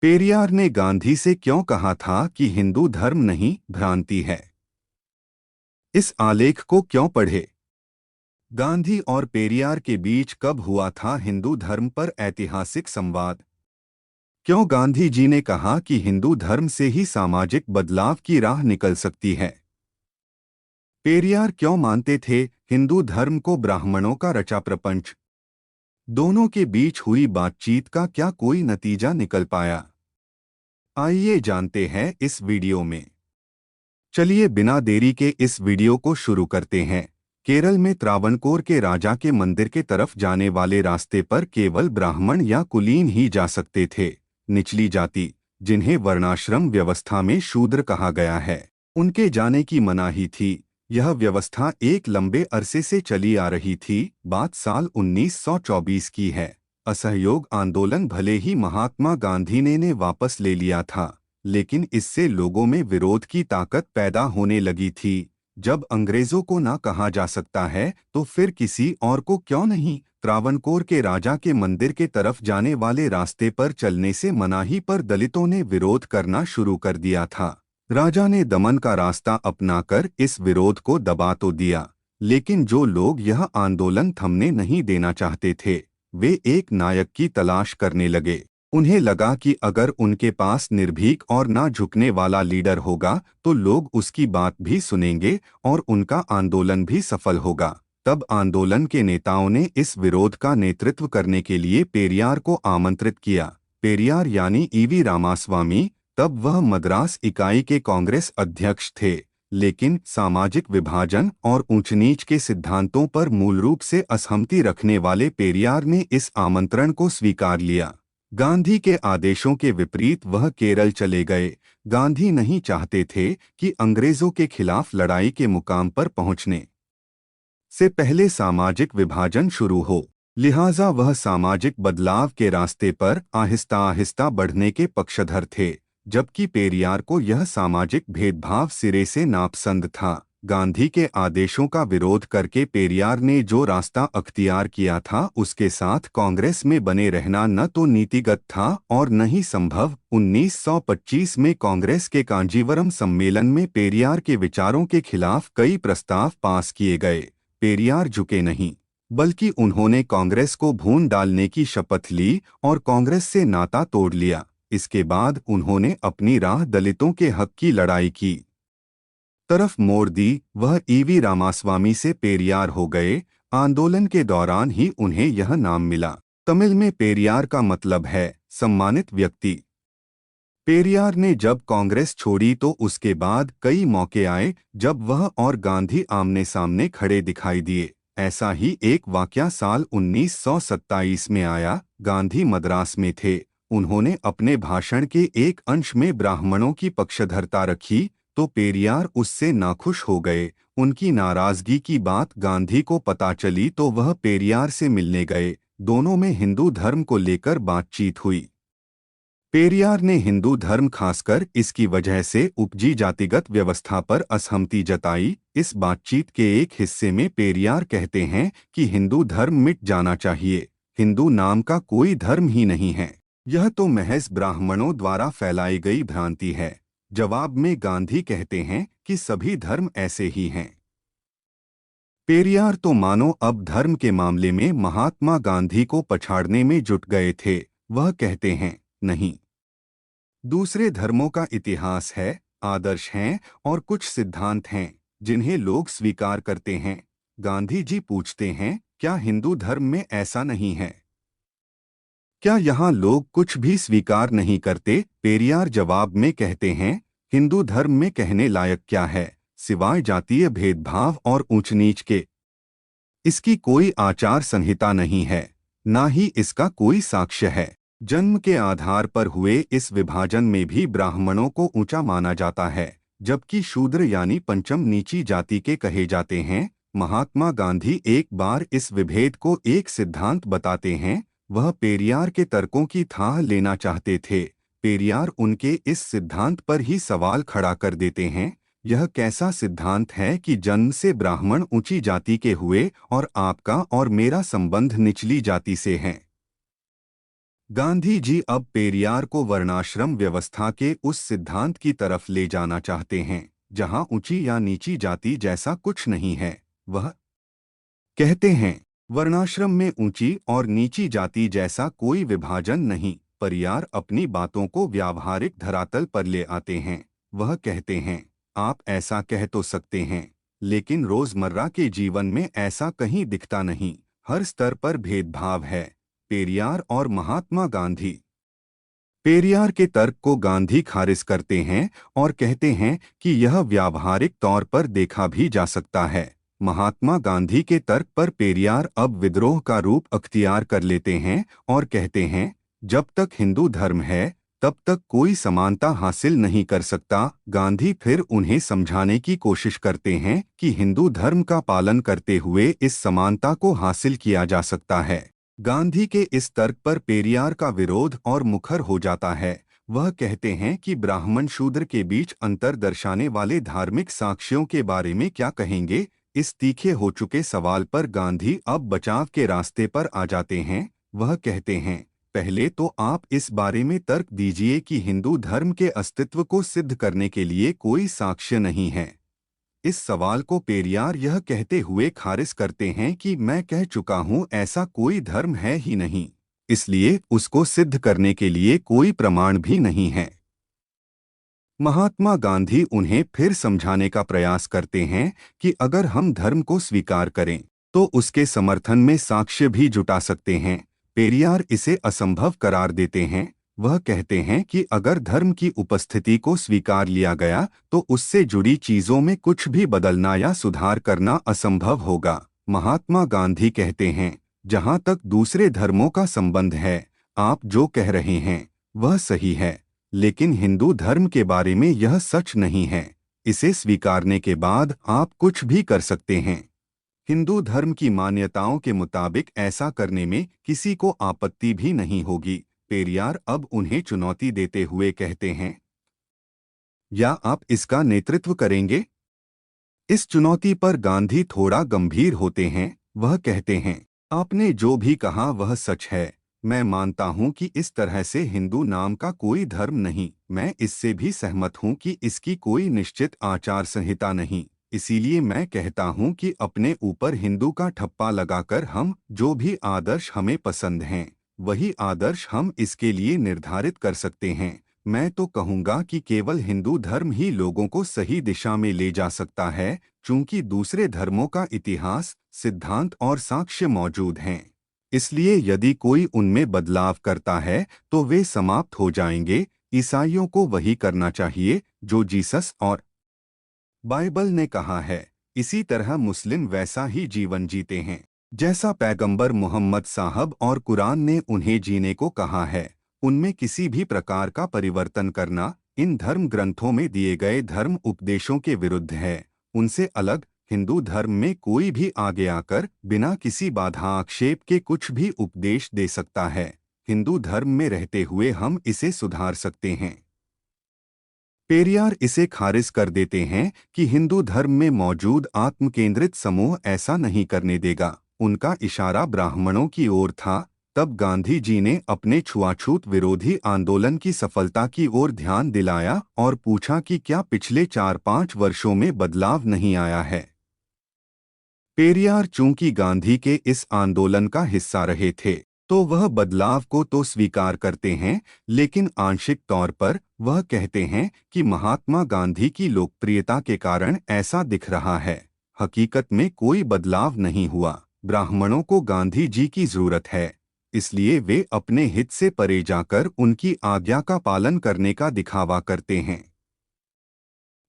पेरियार ने गांधी से क्यों कहा था कि हिंदू धर्म नहीं भ्रांति है? इस आलेख को क्यों पढ़े? गांधी और पेरियार के बीच कब हुआ था हिंदू धर्म पर ऐतिहासिक संवाद? क्यों गांधी जी ने कहा कि हिंदू धर्म से ही सामाजिक बदलाव की राह निकल सकती है? पेरियार क्यों मानते थे हिंदू धर्म को ब्राह्मणों का रचा प्रपंच? दोनों के बीच हुई बातचीत का क्या कोई नतीजा निकल पाया? आइए जानते हैं इस वीडियो में। चलिए बिना देरी के इस वीडियो को शुरू करते हैं। केरल में त्रावणकोर के राजा के मंदिर के तरफ जाने वाले रास्ते पर केवल ब्राह्मण या कुलीन ही जा सकते थे। निचली जाति, जिन्हें वर्णाश्रम व्यवस्था में शूद्र कहा गया है, उनके जाने की मनाही थी। यह व्यवस्था एक लंबे अरसे से चली आ रही थी। बात साल 1924 की है। असहयोग आंदोलन भले ही महात्मा गांधी ने वापस ले लिया था, लेकिन इससे लोगों में विरोध की ताकत पैदा होने लगी थी। जब अंग्रेजों को ना कहा जा सकता है तो फिर किसी और को क्यों नहीं? त्रावणकोर के राजा के मंदिर के तरफ जाने वाले रास्ते पर चलने से मनाही पर दलितों ने विरोध करना शुरू कर दिया था। राजा ने दमन का रास्ता अपनाकर इस विरोध को दबा तो दिया, लेकिन जो लोग यह आंदोलन थमने नहीं देना चाहते थे, वे एक नायक की तलाश करने लगे। उन्हें लगा कि अगर उनके पास निर्भीक और ना झुकने वाला लीडर होगा तो लोग उसकी बात भी सुनेंगे और उनका आंदोलन भी सफल होगा। तब आंदोलन के नेताओं ने इस विरोध का नेतृत्व करने के लिए पेरियार को आमंत्रित किया। पेरियार यानी ईवी रामास्वामी, तब वह मद्रास इकाई के कांग्रेस अध्यक्ष थे, लेकिन सामाजिक विभाजन और ऊंच नीच के सिद्धांतों पर मूल रूप से असहमति रखने वाले पेरियार ने इस आमंत्रण को स्वीकार लिया। गांधी के आदेशों के विपरीत वह केरल चले गए। गांधी नहीं चाहते थे कि अंग्रेजों के खिलाफ लड़ाई के मुकाम पर पहुंचने से पहले सामाजिक विभाजन शुरू हो, लिहाजा वह सामाजिक बदलाव के रास्ते पर आहिस्ता आहिस्ता बढ़ने के पक्षधर थे, जबकि पेरियार को यह सामाजिक भेदभाव सिरे से नापसंद था। गांधी के आदेशों का विरोध करके पेरियार ने जो रास्ता अख्तियार किया था, उसके साथ कांग्रेस में बने रहना न तो नीतिगत था और न ही संभव। 1925 में कांग्रेस के कांजीवरम सम्मेलन में पेरियार के विचारों के खिलाफ कई प्रस्ताव पास किए गए। पेरियार झुके नहीं, बल्कि उन्होंने कांग्रेस को भून डालने की शपथ ली और कांग्रेस से नाता तोड़ लिया। इसके बाद उन्होंने अपनी राह दलितों के हक की लड़ाई की तरफ मोड़ दी। वह ईवी रामास्वामी से पेरियार हो गए। आंदोलन के दौरान ही उन्हें यह नाम मिला। तमिल में पेरियार का मतलब है सम्मानित व्यक्ति। पेरियार ने जब कांग्रेस छोड़ी तो उसके बाद कई मौके आए जब वह और गांधी आमने सामने खड़े दिखाई दिए। ऐसा ही एक वाकया साल 1927 में आया। गांधी मद्रास में थे। उन्होंने अपने भाषण के एक अंश में ब्राह्मणों की पक्षधरता रखी तो पेरियार उससे नाखुश हो गए। उनकी नाराजगी की बात गांधी को पता चली तो वह पेरियार से मिलने गए। दोनों में हिंदू धर्म को लेकर बातचीत हुई। पेरियार ने हिंदू धर्म, खासकर इसकी वजह से उपजी जातिगत व्यवस्था पर असहमति जताई। इस बातचीत के एक हिस्से में पेरियार कहते हैं कि हिंदू धर्म मिट जाना चाहिए। हिंदू नाम का कोई धर्म ही नहीं है। यह तो महज ब्राह्मणों द्वारा फैलाई गई भ्रांति है। जवाब में गांधी कहते हैं कि सभी धर्म ऐसे ही हैं। पेरियार तो मानो अब धर्म के मामले में महात्मा गांधी को पछाड़ने में जुट गए थे। वह कहते हैं, नहीं, दूसरे धर्मों का इतिहास है, आदर्श हैं और कुछ सिद्धांत हैं जिन्हें लोग स्वीकार करते हैं। गांधी जी पूछते हैं, क्या हिंदू धर्म में ऐसा नहीं है? क्या यहाँ लोग कुछ भी स्वीकार नहीं करते? पेरियार जवाब में कहते हैं, हिंदू धर्म में कहने लायक क्या है सिवाय जातीय भेदभाव और ऊंच नीच के? इसकी कोई आचार संहिता नहीं है, ना ही इसका कोई साक्ष्य है। जन्म के आधार पर हुए इस विभाजन में भी ब्राह्मणों को ऊंचा माना जाता है, जबकि शूद्र यानी पंचम नीची जाति के कहे जाते हैं। महात्मा गांधी एक बार इस विभेद को एक सिद्धांत बताते हैं। वह पेरियार के तर्कों की थाह लेना चाहते थे। पेरियार उनके इस सिद्धांत पर ही सवाल खड़ा कर देते हैं, यह कैसा सिद्धांत है कि जन्म से ब्राह्मण ऊंची जाति के हुए और आपका और मेरा संबंध निचली जाति से है? गांधी जी अब पेरियार को वर्णाश्रम व्यवस्था के उस सिद्धांत की तरफ ले जाना चाहते हैं जहां ऊंची या नीची जाति जैसा कुछ नहीं है। वह कहते हैं वर्णाश्रम में ऊंची और नीची जाति जैसा कोई विभाजन नहीं। परियार अपनी बातों को व्यावहारिक धरातल पर ले आते हैं। वह कहते हैं आप ऐसा कह तो सकते हैं, लेकिन रोजमर्रा के जीवन में ऐसा कहीं दिखता नहीं। हर स्तर पर भेदभाव है। पेरियार और महात्मा गांधी। पेरियार के तर्क को गांधी खारिज करते हैं और कहते हैं कि यह व्यावहारिक तौर पर देखा भी जा सकता है। महात्मा गांधी के तर्क पर पेरियार अब विद्रोह का रूप अख्तियार कर लेते हैं और कहते हैं जब तक हिंदू धर्म है तब तक कोई समानता हासिल नहीं कर सकता। गांधी फिर उन्हें समझाने की कोशिश करते हैं कि हिंदू धर्म का पालन करते हुए इस समानता को हासिल किया जा सकता है। गांधी के इस तर्क पर पेरियार का विरोध और मुखर हो जाता है। वह कहते हैं कि ब्राह्मण शूद्र के बीच अंतर दर्शाने वाले धार्मिक साक्ष्यों के बारे में क्या कहेंगे। इस तीखे हो चुके सवाल पर गांधी अब बचाव के रास्ते पर आ जाते हैं। वह कहते हैं पहले तो आप इस बारे में तर्क दीजिए कि हिंदू धर्म के अस्तित्व को सिद्ध करने के लिए कोई साक्ष्य नहीं है। इस सवाल को पेरियार यह कहते हुए खारिज करते हैं कि मैं कह चुका हूं ऐसा कोई धर्म है ही नहीं, इसलिए उसको सिद्ध करने के लिए कोई प्रमाण भी नहीं है। महात्मा गांधी उन्हें फिर समझाने का प्रयास करते हैं कि अगर हम धर्म को स्वीकार करें तो उसके समर्थन में साक्ष्य भी जुटा सकते हैं। पेरियार इसे असंभव करार देते हैं। वह कहते हैं कि अगर धर्म की उपस्थिति को स्वीकार लिया गया तो उससे जुड़ी चीजों में कुछ भी बदलना या सुधार करना असंभव होगा। महात्मा गांधी कहते हैं जहां तक दूसरे धर्मों का संबंध है, आप जो कह रहे हैं वह सही है, लेकिन हिंदू धर्म के बारे में यह सच नहीं है। इसे स्वीकारने के बाद आप कुछ भी कर सकते हैं। हिंदू धर्म की मान्यताओं के मुताबिक ऐसा करने में किसी को आपत्ति भी नहीं होगी। पेरियार अब उन्हें चुनौती देते हुए कहते हैं या आप इसका नेतृत्व करेंगे। इस चुनौती पर गांधी थोड़ा गंभीर होते हैं। वह कहते हैं आपने जो भी कहा वह सच है। मैं मानता हूं कि इस तरह से हिंदू नाम का कोई धर्म नहीं। मैं इससे भी सहमत हूं कि इसकी कोई निश्चित आचार संहिता नहीं। इसीलिए मैं कहता हूं कि अपने ऊपर हिंदू का ठप्पा लगाकर हम जो भी आदर्श हमें पसंद हैं वही आदर्श हम इसके लिए निर्धारित कर सकते हैं। मैं तो कहूँगा कि केवल हिंदू धर्म ही लोगों को सही दिशा में ले जा सकता है, चूंकि दूसरे धर्मों का इतिहास, सिद्धांत और साक्ष्य मौजूद हैं। इसलिए यदि कोई उनमें बदलाव करता है तो वे समाप्त हो जाएंगे। ईसाइयों को वही करना चाहिए जो जीसस और बाइबल ने कहा है। इसी तरह मुस्लिम वैसा ही जीवन जीते हैं जैसा पैगंबर मोहम्मद साहब और कुरान ने उन्हें जीने को कहा है। उनमें किसी भी प्रकार का परिवर्तन करना इन धर्म ग्रंथों में दिए गए धर्म उपदेशों के विरुद्ध है। उनसे अलग हिंदू धर्म में कोई भी आगे आकर बिना किसी बाधा आक्षेप के कुछ भी उपदेश दे सकता है। हिंदू धर्म में रहते हुए हम इसे सुधार सकते हैं। पेरियार इसे खारिज कर देते हैं कि हिंदू धर्म में मौजूद आत्मकेंद्रित समूह ऐसा नहीं करने देगा। उनका इशारा ब्राह्मणों की ओर था। तब गांधी जी ने अपने छुआछूत विरोधी आंदोलन की सफलता की ओर ध्यान दिलाया और पूछा कि क्या पिछले 4-5 वर्षों में बदलाव नहीं आया है। पेरियार चूंकि गांधी के इस आंदोलन का हिस्सा रहे थे तो वह बदलाव को तो स्वीकार करते हैं, लेकिन आंशिक तौर पर वह कहते हैं कि महात्मा गांधी की लोकप्रियता के कारण ऐसा दिख रहा है। हकीकत में कोई बदलाव नहीं हुआ। ब्राह्मणों को गांधी जी की जरूरत है, इसलिए वे अपने हित से परे जाकर उनकी आज्ञा का पालन करने का दिखावा करते हैं।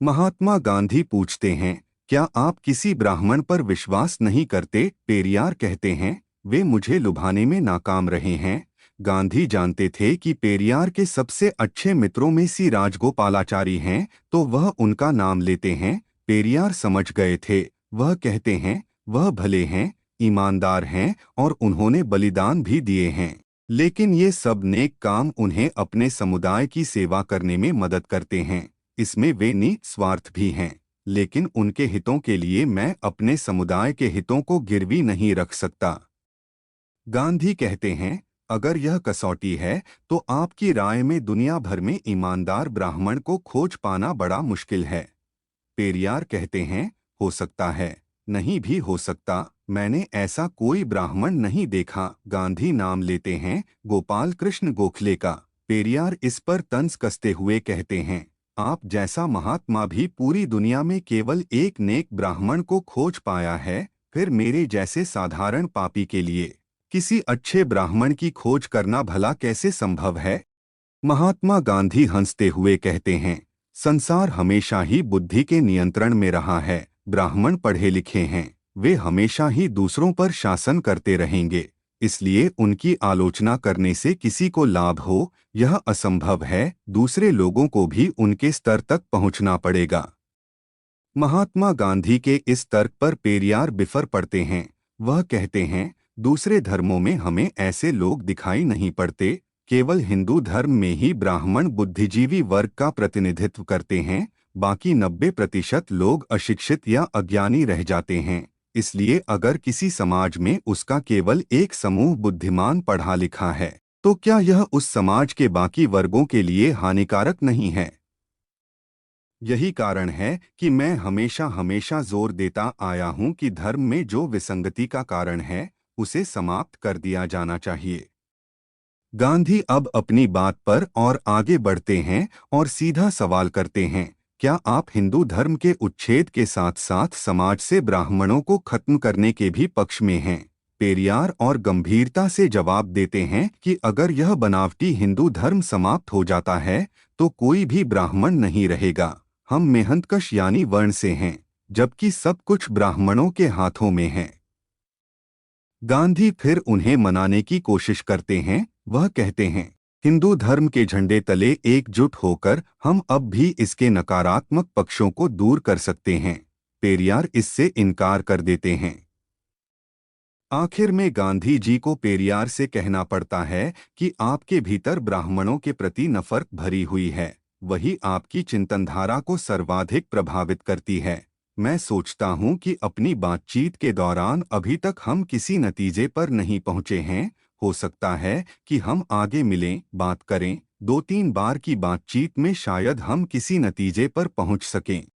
महात्मा गांधी पूछते हैं क्या आप किसी ब्राह्मण पर विश्वास नहीं करते? पेरियार कहते हैं वे मुझे लुभाने में नाकाम रहे हैं। गांधी जानते थे कि पेरियार के सबसे अच्छे मित्रों में सी राजगोपालाचारी हैं, तो वह उनका नाम लेते हैं। पेरियार समझ गए थे। वह कहते हैं वह भले हैं, ईमानदार हैं और उन्होंने बलिदान भी दिए हैं, लेकिन ये सब नेक काम उन्हें अपने समुदाय की सेवा करने में मदद करते हैं। इसमें वे निस्वार्थ भी हैं, लेकिन उनके हितों के लिए मैं अपने समुदाय के हितों को गिरवी नहीं रख सकता। गांधी कहते हैं अगर यह कसौटी है तो आपकी राय में दुनिया भर में ईमानदार ब्राह्मण को खोज पाना बड़ा मुश्किल है। पेरियार कहते हैं, हो सकता है, नहीं भी हो सकता, मैंने ऐसा कोई ब्राह्मण नहीं देखा। गांधी नाम लेते हैं गोपाल कृष्ण गोखले का। पेरियार इस पर तंज कसते हुए कहते हैं, आप जैसा महात्मा भी पूरी दुनिया में केवल एक नेक ब्राह्मण को खोज पाया है, फिर मेरे जैसे साधारण पापी के लिए किसी अच्छे ब्राह्मण की खोज करना भला कैसे संभव है? महात्मा गांधी हंसते हुए कहते हैं, संसार हमेशा ही बुद्धि के नियंत्रण में रहा है। ब्राह्मण पढ़े लिखे हैं, वे हमेशा ही दूसरों पर शासन करते रहेंगे, इसलिए उनकी आलोचना करने से किसी को लाभ हो, यह असंभव है। दूसरे लोगों को भी उनके स्तर तक पहुंचना पड़ेगा। महात्मा गांधी के इस तर्क पर पेरियार बिफर पड़ते हैं। वह कहते हैं, दूसरे धर्मों में हमें ऐसे लोग दिखाई नहीं पड़ते, केवल हिंदू धर्म में ही ब्राह्मण बुद्धिजीवी वर्ग का प्रतिनिधित्व करते हैं, बाकी 90% लोग अशिक्षित या अज्ञानी रह जाते हैं। इसलिए अगर किसी समाज में उसका केवल एक समूह बुद्धिमान पढ़ा लिखा है, तो क्या यह उस समाज के बाकी वर्गों के लिए हानिकारक नहीं है? यही कारण है कि मैं हमेशा हमेशा जोर देता आया हूं कि धर्म में जो विसंगति का कारण है, उसे समाप्त कर दिया जाना चाहिए। गांधी अब अपनी बात पर और आगे बढ़ते हैं और सीधा सवाल करते हैं, क्या आप हिंदू धर्म के उच्छेद के साथ साथ समाज से ब्राह्मणों को खत्म करने के भी पक्ष में हैं? पेरियार और गंभीरता से जवाब देते हैं कि अगर यह बनावटी हिंदू धर्म समाप्त हो जाता है, तो कोई भी ब्राह्मण नहीं रहेगा। हम मेहनतकश यानी वर्ण से हैं, जबकि सब कुछ ब्राह्मणों के हाथों में है। गांधी फिर उन्हें मनाने की कोशिश करते हैं। वह कहते हैं, हिंदू धर्म के झंडे तले एकजुट होकर हम अब भी इसके नकारात्मक पक्षों को दूर कर सकते हैं। पेरियार इससे इनकार कर देते हैं। आखिर में गांधी जी को पेरियार से कहना पड़ता है कि आपके भीतर ब्राह्मणों के प्रति नफरत भरी हुई है, वही आपकी चिंतनधारा को सर्वाधिक प्रभावित करती है। मैं सोचता हूं कि अपनी बातचीत के दौरान अभी तक हम किसी नतीजे पर नहीं पहुंचे हैं। हो सकता है कि हम आगे मिलें, बात करें, 2-3 बार की बातचीत में शायद हम किसी नतीजे पर पहुंच सकें।